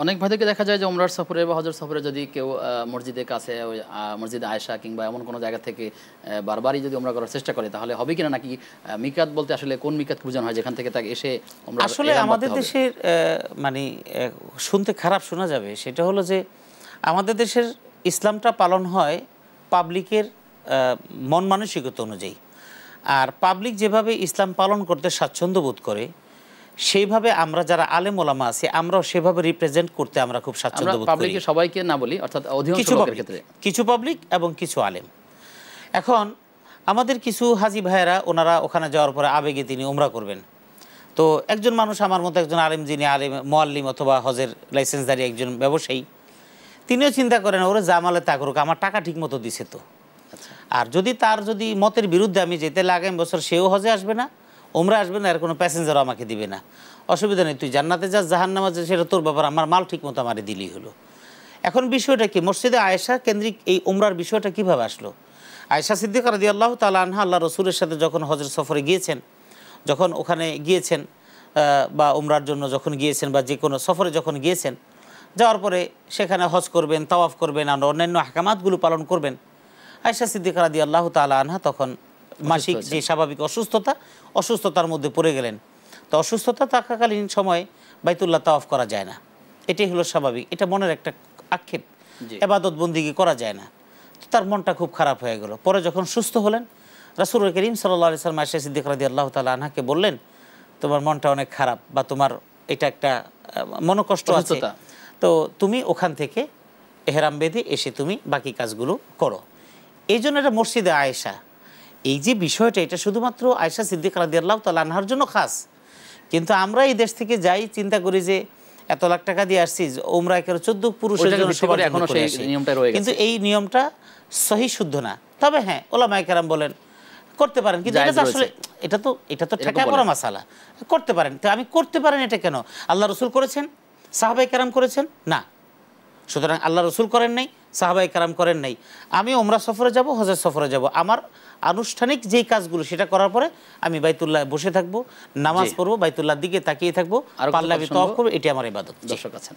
অনেক ভাইদেরকে দেখা যায় যে উমরার সফরে বা হজের সফরে যদি কেউ মসজিদের কাছে ওই মসজিদে আয়েশা কিংবা এমন কোনো জায়গা থেকে বারবারই যদি উমরা করার চেষ্টা করে তাহলে হবে কিনা, নাকি মিকাত বলতে আসলে কোন মিকাত বোঝানো হয় যেখান থেকে তাকে এসে উমরা? আসলে আমাদের দেশের মানে শুনতে খারাপ শোনা যাবে, সেটা হলো যে আমাদের দেশের ইসলামটা পালন হয় পাবলিকের মন মানসিকতা অনুযায়ী। আর পাবলিক যেভাবে ইসলাম পালন করতে স্বাচ্ছন্দ্য বোধ করে সেইভাবে আমরা যারা আলেম ওলামা আছি আমরাও সেভাবে রিপ্রেজেন্ট করতে আমরা খুব স্বাচ্ছন্দ্য বোধ করি। পাবলিকে সবাইকে না বলি, অর্থাৎ অধিকাংশ লোকের ক্ষেত্রে কিছু পাবলিক এবং কিছু আলেম। এখন আমাদের কিছু হাজি ভাইয়েরা ওনারা ওখানে যাওয়ার পরে আবেগে তিনি উমরা করবেন। তো একজন মানুষ আমার মতো একজন আলেম, যিনি আলেম মোয়াল্লিম অথবা হজের লাইসেন্সধারী একজন ব্যবসায়ী, তিনিও চিন্তা করেন ওরা জামালে তা করুক, আমার টাকা ঠিক মতো দিছে তো। আর যদি তার যদি মতের বিরুদ্ধে আমি যেতে আগামী বছর সেও হজে আসবে না, উমরা আসবে না, আর কোনো প্যাসেঞ্জারও আমাকে দিবে না, অসুবিধা নেই, তুই জান্নাতে যাস জাহান্নামে যাস সেটা তোর ব্যাপার, আমার মাল ঠিক মতো আমারে দিলেই হলো। এখন বিষয়টা কি, মসজিদে আয়েশা কেন্দ্রিক এই উমরার বিষয়টা কিভাবে আসলো? আয়েশা সিদ্দিকা রাদিয়াল্লাহু তাআলা আনহা আল্লাহ রসুলের সাথে যখন হজের সফরে গিয়েছেন, যখন ওখানে গিয়েছেন বা উমরার জন্য যখন গিয়েছেন বা যে কোনো সফরে যখন গিয়েছেন, যাওয়ার পরে সেখানে হজ করবেন, তাওয়াফ করবেন আর অন্যান্য আহকামাতগুলো পালন করবেন, আয়েশা সিদ্দিকা রাদিয়াল্লাহু তাআলা আনহা তখন মাসিক যে স্বাভাবিক অসুস্থতার মধ্যে পড়ে গেলেন। তো অসুস্থতা থাকাকালীন সময়ে বাইতুল্লাহ তাওয়াফ করা যায় না, এটাই হলো স্বাভাবিক, এটা মনের একটা আক্ষেপ, ইবাদত বন্দিগি করা যায় না। তো তার মনটা খুব খারাপ হয়ে গেল। পরে যখন সুস্থ হলেন, রাসূল করিম সাল্লাল্লাহু আলাইহি ওয়াসাল্লাম আয়েশা সিদ্দিকা রাদিয়াল্লাহু তাআলা আনহাকে বললেন, তোমার মনটা অনেক খারাপ বা তোমার এটা একটা মনোকষ্ট আছে, তো তুমি ওখান থেকে এহরাম বেঁধে এসে তুমি বাকি কাজগুলো করো। এই জন্য এটা মসজিদে আয়েশা, এই যে বিষয়টা এটা শুধুমাত্র আয়েশা সিদ্দিকা রাদিয়াল্লাহু তাআলা আনহার জন্য খাস। কিন্তু আমরা এই দেশ থেকে যাই চিন্তা করি যে এত লাখ টাকা দিয়ে আসছি উমরা এর 14 পুরুষের জন্য সবার এখনো সেই নিয়মটা রয়ে গেছে, কিন্তু এই নিয়মটা সহি শুদ্ধ না। তবে হ্যাঁ ওলামায়ে কেরাম বলেন করতে পারেন, কিন্তু এটা আসলে এটা তো ঠেকা পড়া মাসালা, করতে পারেন। তো আমি করতে পারেন এটা কেন? আল্লাহ রাসূল করেছেন, সাহাবায়ে কেরাম করেছেন না, সুতরাং আল্লাহ রাসূল করেন নাই, সাহাবায়ে কেরাম করেন নাই, আমি উমরা সফরে যাব, হজের সফরে যাব, আমার আনুষ্ঠানিক যেই কাজগুলো সেটা করার পরে আমি বাইতুল্লাহ বসে থাকবো, নামাজ পড়বো, বাইতুল্লাহর দিকে তাকিয়ে থাকবো, পাল্লা আমি তাওয়াফ করব, এটি আমার ইবাদত। দর্শক আছেন।